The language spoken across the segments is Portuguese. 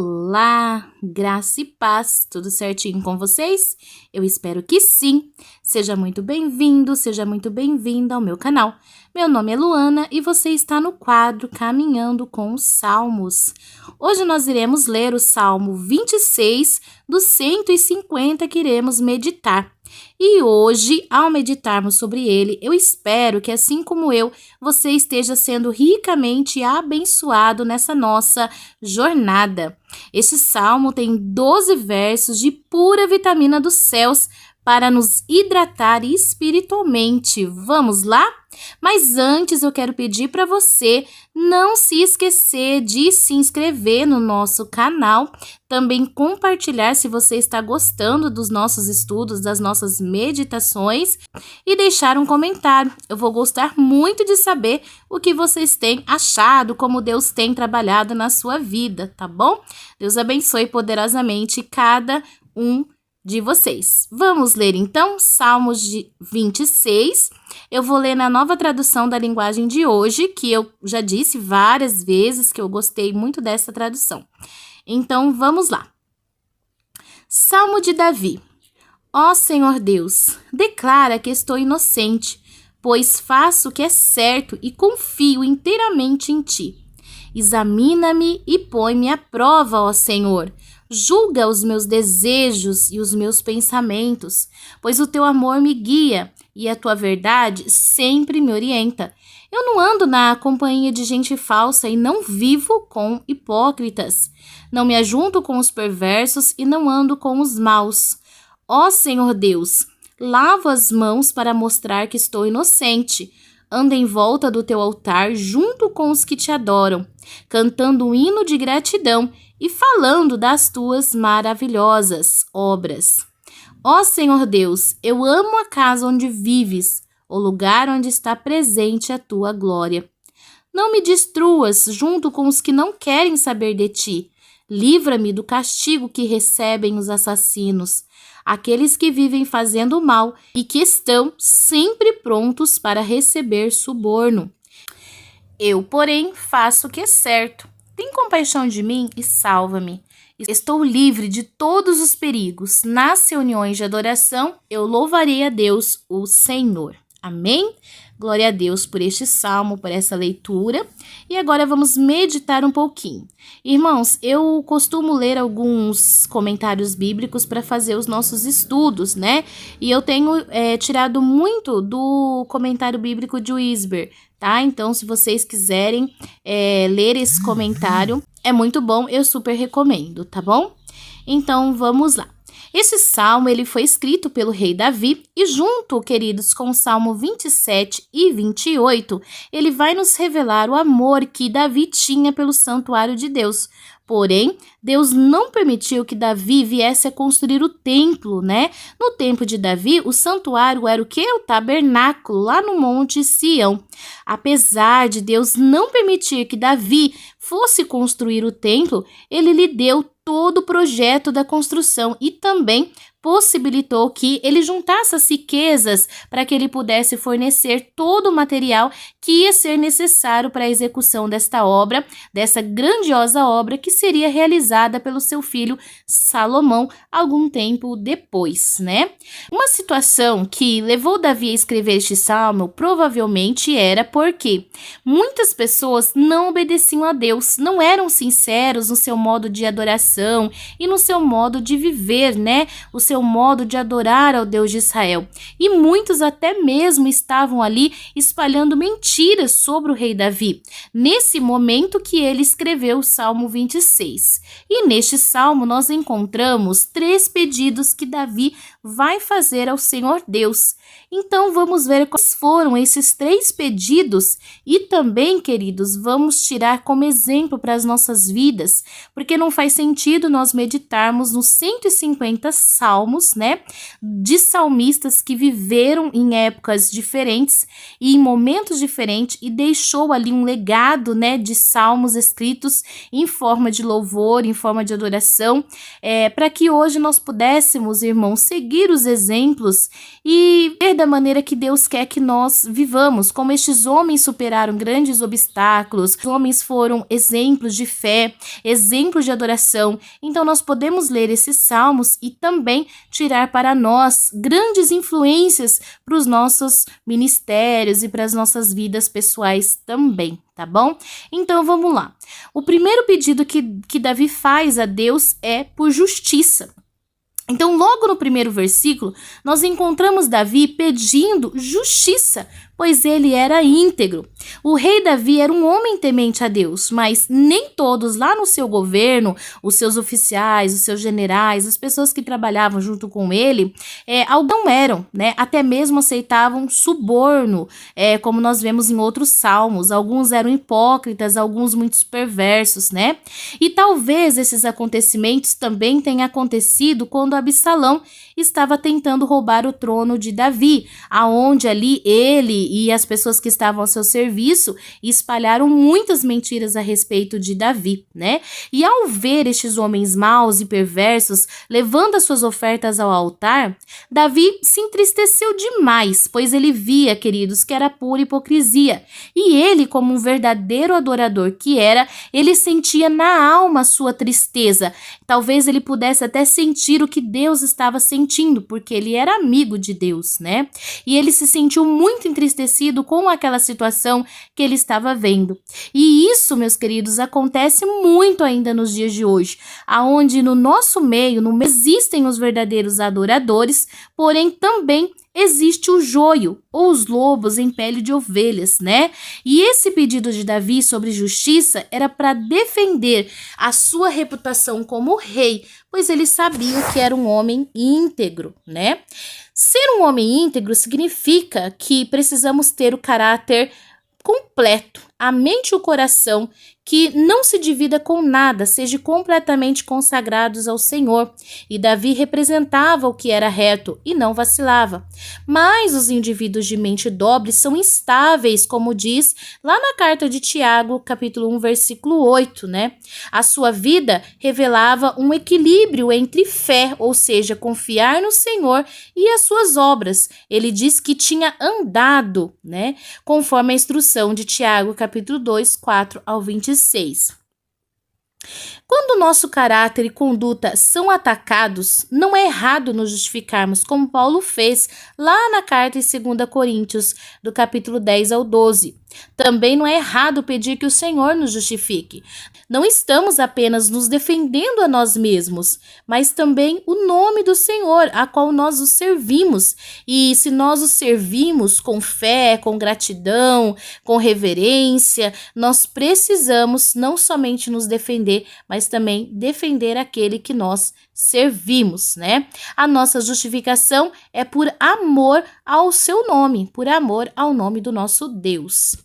Olá, graça e paz, tudo certinho com vocês? Eu espero que sim. Seja muito bem-vindo, seja muito bem-vinda ao meu canal. Meu nome é Luana e você está no quadro Caminhando com os Salmos. Hoje nós iremos ler o Salmo 26 dos 150 que iremos meditar. E hoje, ao meditarmos sobre ele, eu espero que, assim como eu, você esteja sendo ricamente abençoado nessa nossa jornada. Este salmo tem 12 versos de pura vitamina dos céus para nos hidratar espiritualmente. Vamos lá? Mas antes eu quero pedir para você não se esquecer de se inscrever no nosso canal, também compartilhar se você está gostando dos nossos estudos, das nossas meditações e deixar um comentário. Eu vou gostar muito de saber o que vocês têm achado, como Deus tem trabalhado na sua vida, tá bom? Deus abençoe poderosamente cada um de vocês. Vamos ler então Salmos 26. Eu vou ler na nova tradução da linguagem de hoje, que eu já disse várias vezes que eu gostei muito dessa tradução. Então, vamos lá. Salmo de Davi. Ó Senhor Deus, declara que estou inocente, pois faço o que é certo e confio inteiramente em ti. Examina-me e põe-me à prova, ó Senhor. Julga os meus desejos e os meus pensamentos, pois o teu amor me guia e a tua verdade sempre me orienta. Eu não ando na companhia de gente falsa e não vivo com hipócritas. Não me ajunto com os perversos e não ando com os maus. Ó Senhor Deus, lavo as mãos para mostrar que estou inocente. Anda em volta do teu altar junto com os que te adoram, cantando um hino de gratidão e falando das tuas maravilhosas obras. Ó Senhor Deus, eu amo a casa onde vives, o lugar onde está presente a tua glória. Não me destruas junto com os que não querem saber de ti. Livra-me do castigo que recebem os assassinos, aqueles que vivem fazendo mal e que estão sempre prontos para receber suborno. Eu, porém, faço o que é certo. Tem compaixão de mim e salva-me. Estou livre de todos os perigos. Nas reuniões de adoração, eu louvarei a Deus, o Senhor. Amém? Glória a Deus por este salmo, por essa leitura. E agora vamos meditar um pouquinho. Irmãos, eu costumo ler alguns comentários bíblicos para fazer os nossos estudos, né? E eu tenho tirado muito do comentário bíblico de Whisper, tá? Então, se vocês quiserem ler esse comentário, é muito bom, eu super recomendo, tá bom? Então, vamos lá. Esse salmo ele foi escrito pelo rei Davi e junto, queridos, com o Salmo 27 e 28, ele vai nos revelar o amor que Davi tinha pelo santuário de Deus. Porém, Deus não permitiu que Davi viesse a construir o templo, né? No tempo de Davi, o santuário era o quê? O tabernáculo, lá no Monte Sião. Apesar de Deus não permitir que Davi fosse construir o templo, ele lhe deu todo o projeto da construção e também possibilitou que ele juntasse as riquezas para que ele pudesse fornecer todo o material que ia ser necessário para a execução desta obra, dessa grandiosa obra que seria realizada pelo seu filho Salomão algum tempo depois, né? Uma situação que levou Davi a escrever este salmo provavelmente era porque muitas pessoas não obedeciam a Deus, não eram sinceros no seu modo de adoração e no seu modo de viver, né? O seu modo de adorar ao Deus de Israel. E muitos até mesmo estavam ali espalhando mentiras sobre o rei Davi, nesse momento que ele escreveu o Salmo 26. E neste salmo nós encontramos 3 pedidos que Davi vai fazer ao Senhor Deus. Então vamos ver quais foram esses 3 pedidos e também, queridos, vamos tirar como exemplo para as nossas vidas, porque não faz sentido sentido nós meditarmos nos 150 salmos, né, de salmistas que viveram em épocas diferentes e em momentos diferentes e deixou ali um legado, né, de salmos escritos em forma de louvor, em forma de adoração, para que hoje nós pudéssemos, irmãos, seguir os exemplos e ver da maneira que Deus quer que nós vivamos, como estes homens superaram grandes obstáculos, os homens foram exemplos de fé, exemplos de adoração. Então nós podemos ler esses salmos e também tirar para nós grandes influências para os nossos ministérios e para as nossas vidas pessoais também, tá bom? Então vamos lá. O primeiro pedido que Davi faz a Deus é por justiça. Então, logo no primeiro versículo, nós encontramos Davi pedindo justiça, pois ele era íntegro. O rei Davi era um homem temente a Deus, mas nem todos lá no seu governo, os seus oficiais, os seus generais, as pessoas que trabalhavam junto com ele, não eram, né? Até mesmo aceitavam suborno, como nós vemos em outros salmos. Alguns eram hipócritas, alguns muito perversos, né? E talvez esses acontecimentos também tenham acontecido quando Absalão estava tentando roubar o trono de Davi, aonde ali ele e as pessoas que estavam ao seu serviço espalharam muitas mentiras a respeito de Davi, né? E ao ver estes homens maus e perversos levando as suas ofertas ao altar, Davi se entristeceu demais, pois ele via, queridos, que era pura hipocrisia. E ele, como um verdadeiro adorador que era, ele sentia na alma a sua tristeza. Talvez ele pudesse até sentir o que Deus estava sentindo, porque ele era amigo de Deus, né? E ele se sentiu muito entristecido com aquela situação que ele estava vendo. E isso, meus queridos, acontece muito ainda nos dias de hoje, aonde no nosso meio existem os verdadeiros adoradores, porém também existe o joio, ou os lobos em pele de ovelhas, né? E esse pedido de Davi sobre justiça era para defender a sua reputação como rei, pois ele sabia que era um homem íntegro, né? Ser um homem íntegro significa que precisamos ter o caráter completo, a mente e o coração, que não se divida com nada, seja completamente consagrados ao Senhor. E Davi representava o que era reto e não vacilava. Mas os indivíduos de mente dobre são instáveis, como diz lá na carta de Tiago, capítulo 1, versículo 8, né? A sua vida revelava um equilíbrio entre fé, ou seja, confiar no Senhor, e as suas obras. Ele diz que tinha andado, né? Conforme a instrução de Tiago, capítulo 2, 4 ao 26. Quando o nosso caráter e conduta são atacados, não é errado nos justificarmos, como Paulo fez lá na carta em 2 Coríntios, do capítulo 10 ao 12. Também não é errado pedir que o Senhor nos justifique. Não estamos apenas nos defendendo a nós mesmos, mas também o nome do Senhor, a qual nós o servimos. E se nós o servimos com fé, com gratidão, com reverência, nós precisamos não somente nos defender, mas também defender aquele que nós servimos, né? A nossa justificação é por amor ao seu nome, por amor ao nome do nosso Deus.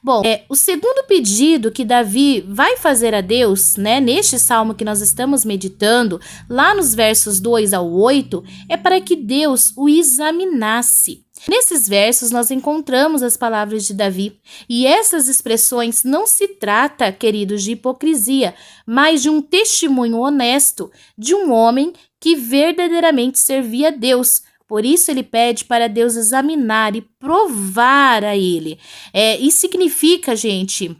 Bom, o segundo pedido que Davi vai fazer a Deus, né, neste salmo que nós estamos meditando, lá nos versos 2 ao 8, é para que Deus o examinasse. Nesses versos nós encontramos as palavras de Davi, e essas expressões não se trata, queridos, de hipocrisia, mas de um testemunho honesto de um homem que verdadeiramente servia a Deus. Por isso ele pede para Deus examinar e provar a ele. Isso significa, gente,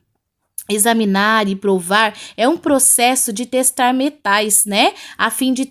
examinar e provar é um processo de testar metais, né? A fim de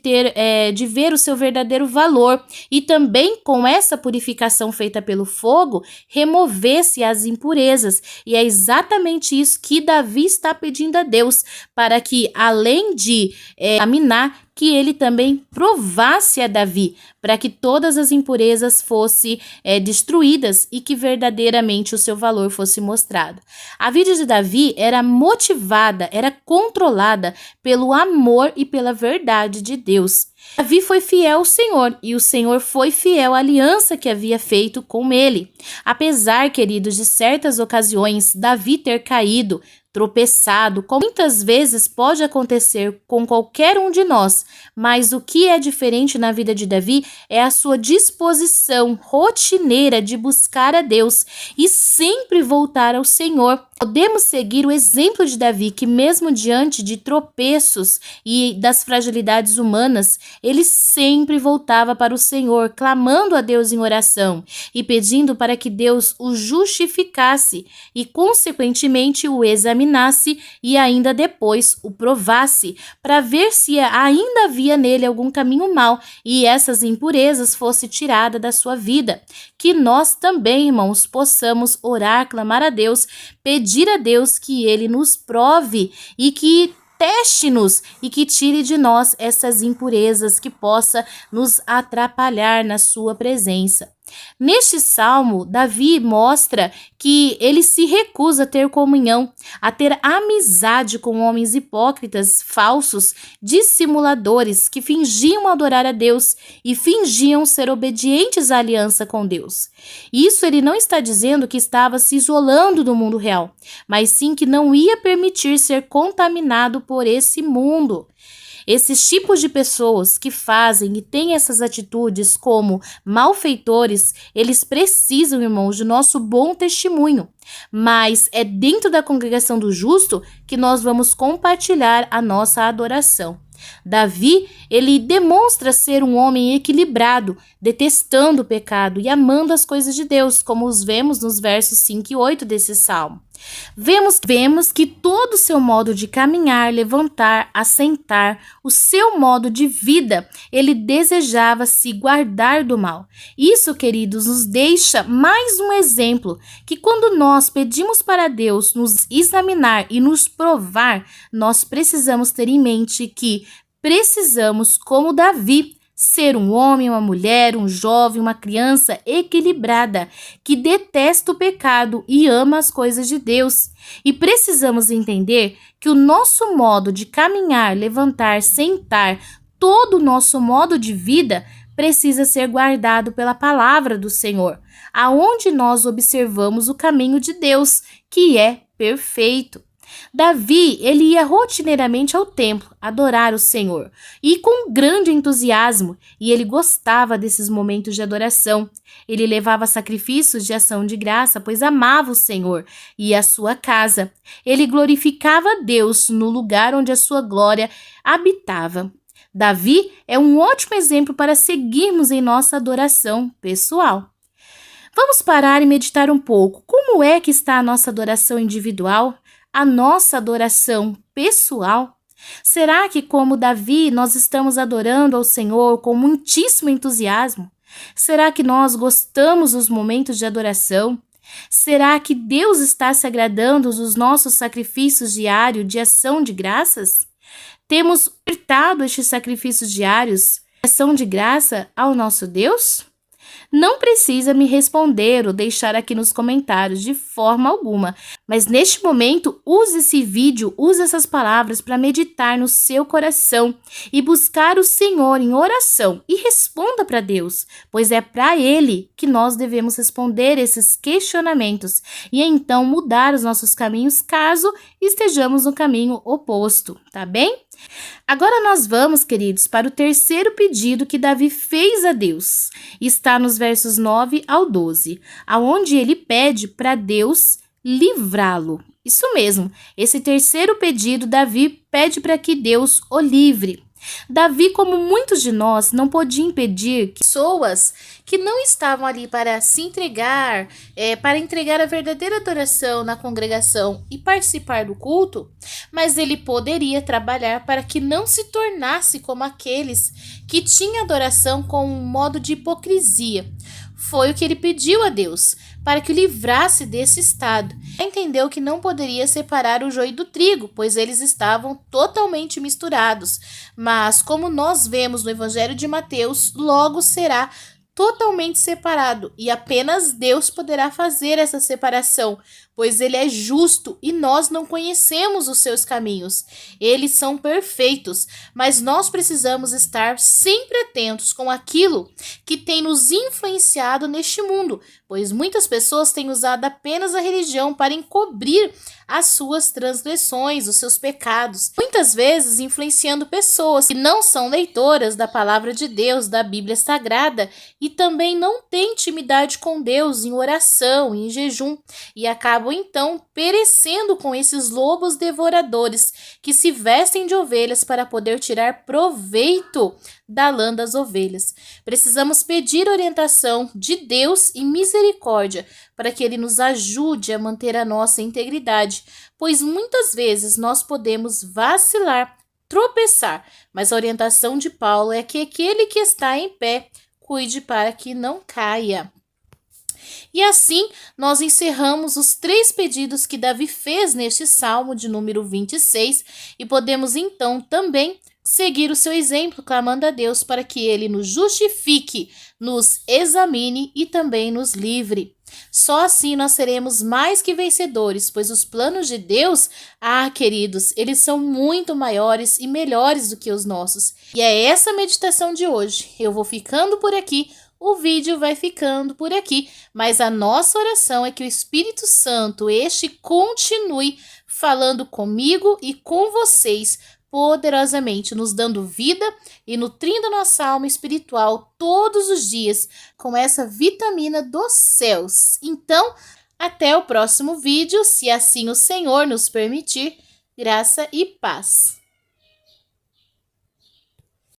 de ver o seu verdadeiro valor. E também com essa purificação feita pelo fogo, remover-se as impurezas. E é exatamente isso que Davi está pedindo a Deus, para que além de examinar, que ele também provasse a Davi, para que todas as impurezas fossem destruídas e que verdadeiramente o seu valor fosse mostrado. A vida de Davi era motivada, era controlada pelo amor e pela verdade de Deus. Davi foi fiel ao Senhor e o Senhor foi fiel à aliança que havia feito com ele. Apesar, queridos, de certas ocasiões Davi ter caído, tropeçado, como muitas vezes pode acontecer com qualquer um de nós, mas o que é diferente na vida de Davi é a sua disposição rotineira de buscar a Deus e sempre voltar ao Senhor. Podemos seguir o exemplo de Davi, que mesmo diante de tropeços e das fragilidades humanas, ele sempre voltava para o Senhor, clamando a Deus em oração e pedindo para que Deus o justificasse e, consequentemente, o examinasse e ainda depois o provasse, para ver se ainda havia nele algum caminho mau e essas impurezas fossem tiradas da sua vida. Que nós também, irmãos, possamos orar, clamar a Deus, pedir a Deus que Ele nos prove e que teste-nos e que tire de nós essas impurezas que possa nos atrapalhar na sua presença. Neste salmo, Davi mostra que ele se recusa a ter comunhão, a ter amizade com homens hipócritas, falsos, dissimuladores, que fingiam adorar a Deus e fingiam ser obedientes à aliança com Deus. Isso ele não está dizendo que estava se isolando do mundo real, mas sim que não ia permitir ser contaminado por esse mundo. Esses tipos de pessoas que fazem e têm essas atitudes como malfeitores, eles precisam, irmãos, de nosso bom testemunho. Mas é dentro da congregação do justo que nós vamos compartilhar a nossa adoração. Davi, ele demonstra ser um homem equilibrado, detestando o pecado e amando as coisas de Deus, como os vemos nos versos 5 e 8 desse salmo. Vemos que todo o seu modo de caminhar, levantar, assentar, o seu modo de vida, ele desejava se guardar do mal. Isso, queridos, nos deixa mais um exemplo que quando nós pedimos para Deus nos examinar e nos provar, nós precisamos ter em mente que precisamos, como Davi, ser um homem, uma mulher, um jovem, uma criança equilibrada, que detesta o pecado e ama as coisas de Deus. E precisamos entender que o nosso modo de caminhar, levantar, sentar, todo o nosso modo de vida precisa ser guardado pela palavra do Senhor, aonde nós observamos o caminho de Deus, que é perfeito. Davi, ele ia rotineiramente ao templo adorar o Senhor e com grande entusiasmo, e ele gostava desses momentos de adoração. Ele levava sacrifícios de ação de graça, pois amava o Senhor e a sua casa. Ele glorificava a Deus no lugar onde a sua glória habitava. Davi é um ótimo exemplo para seguirmos em nossa adoração pessoal. Vamos parar e meditar um pouco. Como é que está a nossa adoração individual? A nossa adoração pessoal? Será que, como Davi, nós estamos adorando ao Senhor com muitíssimo entusiasmo? Será que nós gostamos dos momentos de adoração? Será que Deus está se agradando dos nossos sacrifícios diários de ação de graças? Temos ofertado estes sacrifícios diários de ação de graça ao nosso Deus? Não precisa me responder ou deixar aqui nos comentários de forma alguma, mas neste momento use esse vídeo, use essas palavras para meditar no seu coração e buscar o Senhor em oração e responda para Deus, pois é para Ele que nós devemos responder esses questionamentos e então mudar os nossos caminhos caso estejamos no caminho oposto, tá bem? Agora nós vamos, queridos, para o terceiro pedido que Davi fez a Deus. Está nos versos 9 ao 12, aonde ele pede para Deus livrá-lo. Isso mesmo, esse terceiro pedido, Davi pede para que Deus o livre. Davi, como muitos de nós, não podia impedir que pessoas que não estavam ali para se entregar, para entregar a verdadeira adoração na congregação e participar do culto, mas ele poderia trabalhar para que não se tornasse como aqueles que tinham adoração com um modo de hipocrisia. Foi o que ele pediu a Deus, para que o livrasse desse estado. Entendeu que não poderia separar o joio do trigo, pois eles estavam totalmente misturados. Mas, como nós vemos no Evangelho de Mateus, logo será totalmente separado e apenas Deus poderá fazer essa separação, pois ele é justo e nós não conhecemos os seus caminhos. Eles são perfeitos, mas nós precisamos estar sempre atentos com aquilo que tem nos influenciado neste mundo, pois muitas pessoas têm usado apenas a religião para encobrir as suas transgressões, os seus pecados, muitas vezes influenciando pessoas que não são leitoras da palavra de Deus, da Bíblia Sagrada, e também não têm intimidade com Deus em oração, em jejum, e acabam então perecendo com esses lobos devoradores que se vestem de ovelhas para poder tirar proveito da lã das ovelhas. Precisamos pedir orientação de Deus e misericórdia para que Ele nos ajude a manter a nossa integridade, pois muitas vezes nós podemos vacilar, tropeçar, mas a orientação de Paulo é que aquele que está em pé cuide para que não caia. E assim, nós encerramos os 3 pedidos que Davi fez neste Salmo de número 26 e podemos então também seguir o seu exemplo, clamando a Deus para que Ele nos justifique, nos examine e também nos livre. Só assim nós seremos mais que vencedores, pois os planos de Deus, queridos, eles são muito maiores e melhores do que os nossos. E é essa meditação de hoje. Eu vou ficando por aqui. O vídeo vai ficando por aqui, mas a nossa oração é que o Espírito Santo, continue falando comigo e com vocês poderosamente, nos dando vida e nutrindo nossa alma espiritual todos os dias com essa vitamina dos céus. Então, até o próximo vídeo, se assim o Senhor nos permitir. Graça e paz.